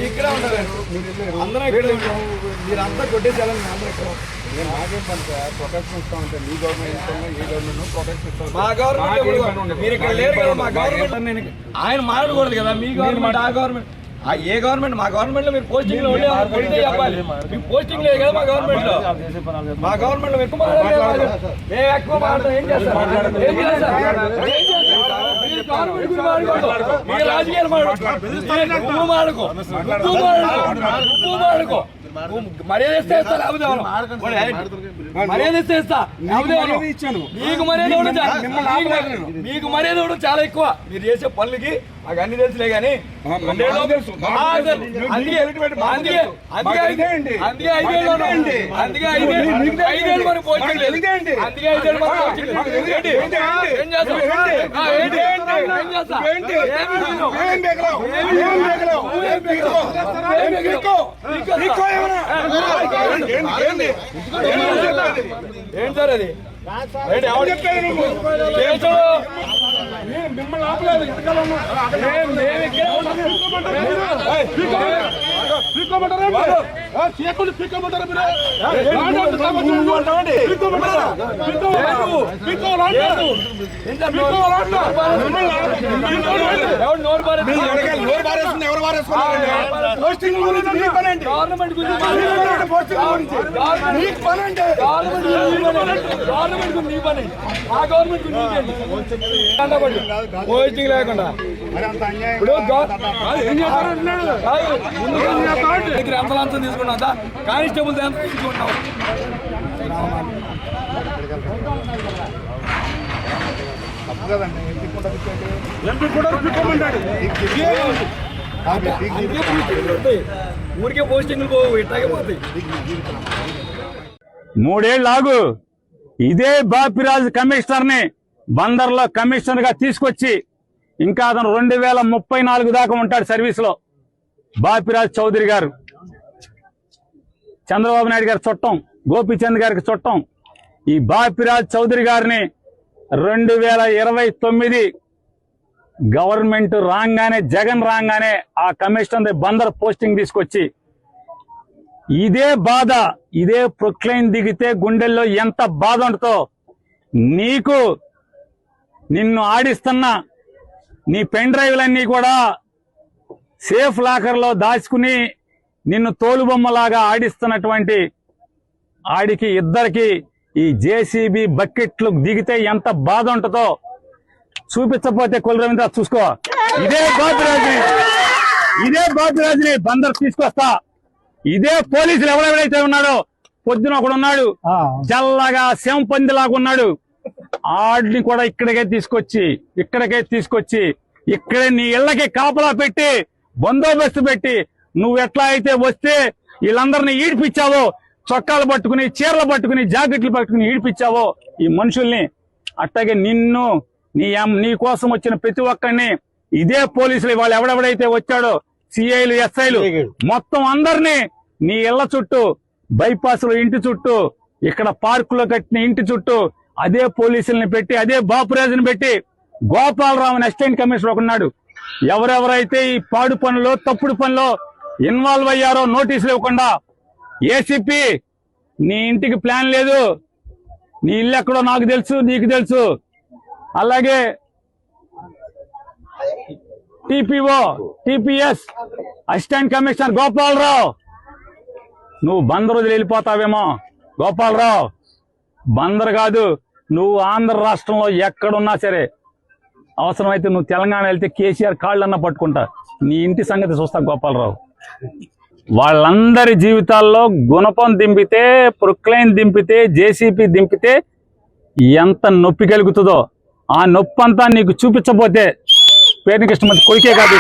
ఇక్కడే ఉంటారు అందరూ ఇక్కడే ఉంటాం. మీరంతా కొట్టేసేయాలని అందరూ ఇక్కడ నాకేం పని సార్ ప్రొటెక్షన్ ఇస్తా ఉంటే మీ గవర్నమెంట్ ఏ గవర్నమెంట్ ప్రొటెక్షన్ ఇస్తా మా గవర్నమెంట్ మీరు ఇక్కడ లేరు కదా. మా గవర్నమెంట్ ఆయన మాట్లాడకూడదు కదా. మీ గవర్నమెంట్ ఆ గవర్నమెంట్ ఏ గవర్నమెంట్ మా గవర్నమెంట్ లో మీరు పోస్టింగ్ లో ఉంటే చెప్పాలి. మీకు పోస్టింగ్ లేదు కదా మా గవర్నమెంట్ లో. మా గవర్నమెంట్ లో ఎక్కువ మాట్లాడలేదు. మేము ఎక్కువ మాట్లాడతాం. ఏం చేస్తారు మీరు రాజకీయాలు మాడుకో మర్యాద ఇస్తే ఇస్తా లేకపోతే మర్యాద ఇస్తే ఇస్తా ఇచ్చాను. మీకు మర్యాద ఇవ్వడం చాలా ఎక్కువ. మీరు చేసే పనులకి నాకు అన్ని తెలుసులే కానీ ఏం సార్ అది మిమ్మల్ని ఆపలేదు. పోస్టింగ్ లేకుండా ఎంత తీసుకున్నా కానిస్టేబుల్ ఎంత తీసుకుంటాం. ఊరికే పోస్టింగ్లు పోవు ఇట్లాగే పోతాయి. 3 ఏళ్ళు ఆగు. ఇదే బాపిరాజు కమిషనర్ ని బందర్లో కమిషనర్ గా తీసుకొచ్చి ఇంకా అతను 2034 దాకా ఉంటాడు సర్వీస్ లో. బాపిరాజు చౌదరి గారు చంద్రబాబు నాయుడు గారి చుట్టం, గోపీచంద్ గారికి చుట్టం. ఈ బాపిరాజు చౌదరి గారిని 2029 గవర్నమెంట్ రాగానే, జగన్ రాగానే ఆ కమిషనర్ బందర్ పోస్టింగ్ తీసుకొచ్చి ఇదే బాధ, ఇదే ప్రొక్లైన్ దిగితే గుండెల్లో ఎంత బాధ ఉంటుందో నీకు. నిన్ను ఆడిస్తున్న నీ పెన్ డ్రైవ్లన్నీ కూడా సేఫ్ లాకర్లో దాచుకుని నిన్ను తోలుబొమ్మలాగా ఆడిస్తున్నటువంటి ఆడికి ఇద్దరికి ఈ జేసీబీ బకెట్లు దిగితే ఎంత బాధ ఉంటుందో చూపించకపోతే కులరవీంద్ర చూసుకో. ఇదే బాపిరాజుని బందర్ తీసుకొస్తా. ఇదే పోలీసులు ఎవరెవరైతే ఉన్నాడో, పొద్దున ఒకడు ఉన్నాడు చల్లగా శంపందిలాగా ఉన్నాడు, ఆడిని కూడా ఇక్కడికే తీసుకొచ్చి ఇక్కడే నీ ఇళ్లకి కాపలా పెట్టి బందోబస్తు పెట్టి నువ్వు ఎట్లా అయితే వస్తే వీళ్ళందరినీ ఈడిపించావో, చొక్కాలు పట్టుకుని, చీరలు పట్టుకుని, జాకెట్లు పట్టుకుని ఈడిపించావో ఈ మనుషుల్ని, అట్లాగే నిన్ను నీ కోసం వచ్చిన ప్రతి ఒక్కరిని ఇదే పోలీసులు వాళ్ళు ఎవడెవడైతే వచ్చాడో సిఐలు, ఎస్ఐలు మొత్తం అందరినీ నీ ఇళ్ల చుట్టూ, బైపాస్ లో ఇంటి చుట్టూ, ఇక్కడ పార్కులో కట్టిన ఇంటి చుట్టూ అదే పోలీసుల్ని పెట్టి, అదే బాపురాజుని పెట్టి, గోపాలరావుని అసిస్టెంట్ కమిషనర్ ఒకన్నాడు. ఎవరెవరైతే ఈ పాడు పనులు, తప్పుడు పనులు ఇన్వాల్వ్ అయ్యారో నోటీసులు ఇవ్వకుండా, ఏసీపీ నీ ఇంటికి ప్లాన్ లేదు, నీ ఇల్లు ఎక్కడో నాకు తెలుసు, నీకు తెలుసు. అలాగే TPO, TPS assistant commissioner Gopalarao, నువ్వు బందర్ వదిలి వెళ్ళిపోతావేమో. గోపాలరావు, బందర్ కాదు, నువ్వు ఆంధ్ర రాష్ట్రంలో ఎక్కడున్నా సరే, అవసరమైతే నువ్వు తెలంగాణ వెళ్తే కేసీఆర్ కాళ్ళన్నా పట్టుకుంటా. నీ ఇంటి సంగతి చూస్తా గోపాలరావు. వాళ్ళందరి జీవితాల్లో గుణపం దింపితే, ప్రొక్లైన్ దింపితే, జేసీపీ దింపితే ఎంత నొప్పి కలుగుతుందో ఆ నొప్పి అంతా నీకు చూపించబోతే పేరుని కృష్ణమూర్తి కొడుకే కాదు.